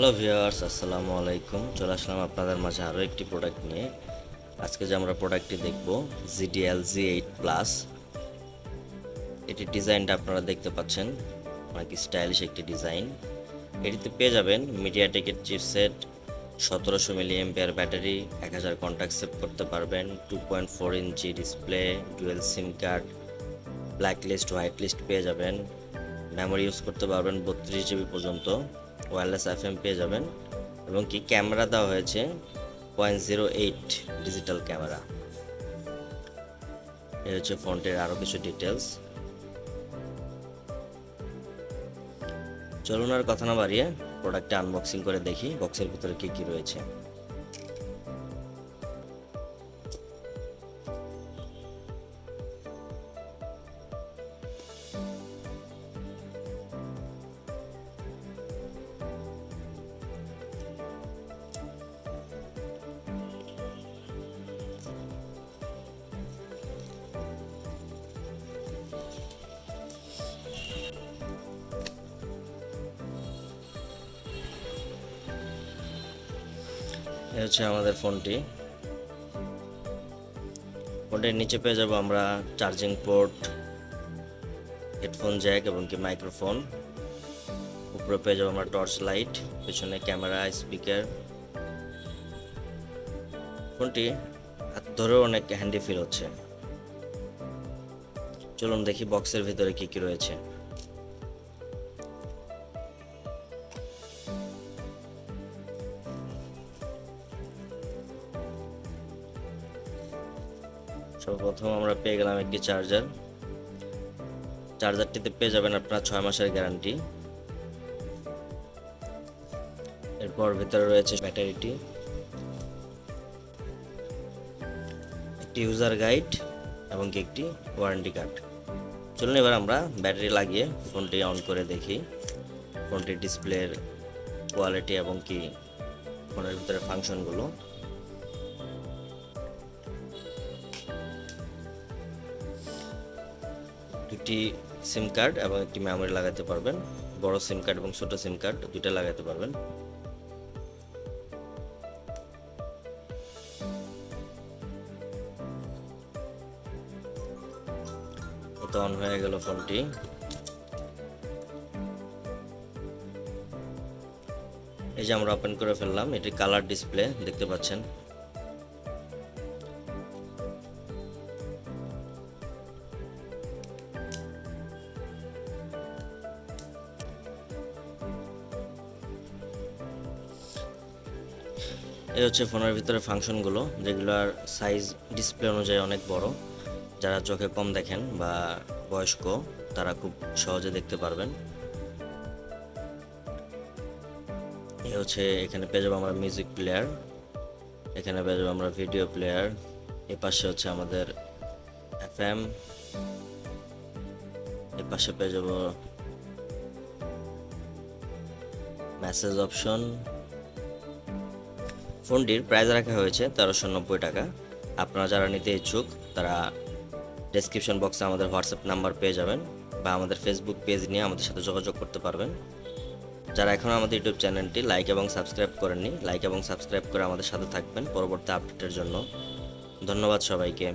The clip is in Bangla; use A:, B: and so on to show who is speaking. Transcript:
A: হ্যালো ভিউয়ার্স, আসসালামু আলাইকুম। চলে আসলাম আপনাদের মাঝে আরও একটি প্রোডাক্ট নিয়ে। আজকে যে আমরা প্রোডাক্টটি দেখব GDL Z8 প্লাস। এটির ডিজাইনটা আপনারা দেখতে পাচ্ছেন, অনেক স্টাইলিশ একটি ডিজাইন। এটিতে পেয়ে যাবেন মিডিয়াটেকের chipset, 1700 mAh battery, 1000 contact save করতে পারবেন, 2.4 ইঞ্চি display, dual SIM card, black list, white list পেয়ে যাবেন। মেমোরি ইউজ করতে পারবেন 32 GB পর্যন্ত। ওয়্যারলেস FM পেয়ে যাবেন এবং কি ক্যামেরা দেওয়া হয়েছে 0.08 ডিজিটাল ক্যামেরা। এই হচ্ছে ফোনটির আরও কিছু ডিটেলস। চলুন আর কথা না বাড়িয়ে প্রোডাক্টটা আনবক্সিং করে দেখি বক্সের ভিতরে কি কি রয়েছে। এই হচ্ছে আমাদের ফোনটির নিচে পেয়ে যাব আমরা চার্জিং পোর্ট, হেডফোন জ্যাক এবং কি মাইক্রোফোন। উপরে পেয়ে যাবো আমরা টর্চ লাইট, পেছনে ক্যামেরা, স্পিকার। ফোনটি হাত ধরেও অনেক হ্যান্ডি ফিল হচ্ছে। চলুন দেখি বক্সের ভিতরে কি কি রয়েছে। সর্বপ্রথম আমরা পেয়ে গেলাম একটি চার্জারটিতে পেয়ে যাবেন আপনারা 6 মাসের গ্যারান্টি। এরপর ভিতরে রয়েছে ব্যাটারিটি, একটি ইউজার গাইড এবং একটি ওয়ারেন্টি কার্ড। চলুন এবার আমরা ব্যাটারি লাগিয়ে ফোনটি অন করে দেখি ফোনটির ডিসপ্লের কোয়ালিটি এবং কি ফোনের ভিতরে ফাংশনগুলো। দুটি সিম কার্ড এবং একটি মেমোরি লাগাতে পারবেন, বড় সিম কার্ড এবং ছোট সিম কার্ড দুটো লাগাতে পারবেন। তো অন হয়ে গেল ফোনটি। এই যে আমরা ওপেন করে ফেললাম, এটি কালার ডিসপ্লে দেখতে পাচ্ছেন। এই হচ্ছে ফোনের ভিতরে ফাংশনগুলো, যেগুলোর সাইজ ডিসপ্লে অনুযায়ী অনেক বড়। যারা চোখে কম দেখেন বা বয়স্ক তারা খুব সহজে দেখতে পারবেন। এই হচ্ছে এখানে পেয়ে যাবো আমরা মিউজিক প্লেয়ার, এখানে পেয়ে যাবো আমরা ভিডিও প্লেয়ার। এ পাশে হচ্ছে আমাদের FM, এ পাশে পেয়ে যাবো মেসেজ অপশন। ফোনটির প্রাইস রাখা হয়েছে 1390 টাকা। আপনারা যারা নিতে ইচ্ছুক তারা ডেসক্রিপশন বক্সে আমাদের হোয়াটসঅ্যাপ নাম্বার পেয়ে যাবেন বা আমাদের ফেসবুক পেজ নিয়ে আমাদের সাথে যোগাযোগ করতে পারবেন। যারা এখনও আমাদের ইউটিউব চ্যানেলটি লাইক এবং সাবস্ক্রাইব করেননি, লাইক এবং সাবস্ক্রাইব করে আমাদের সাথে থাকবেন পরবর্তী আপডেটের জন্য। ধন্যবাদ সবাইকে।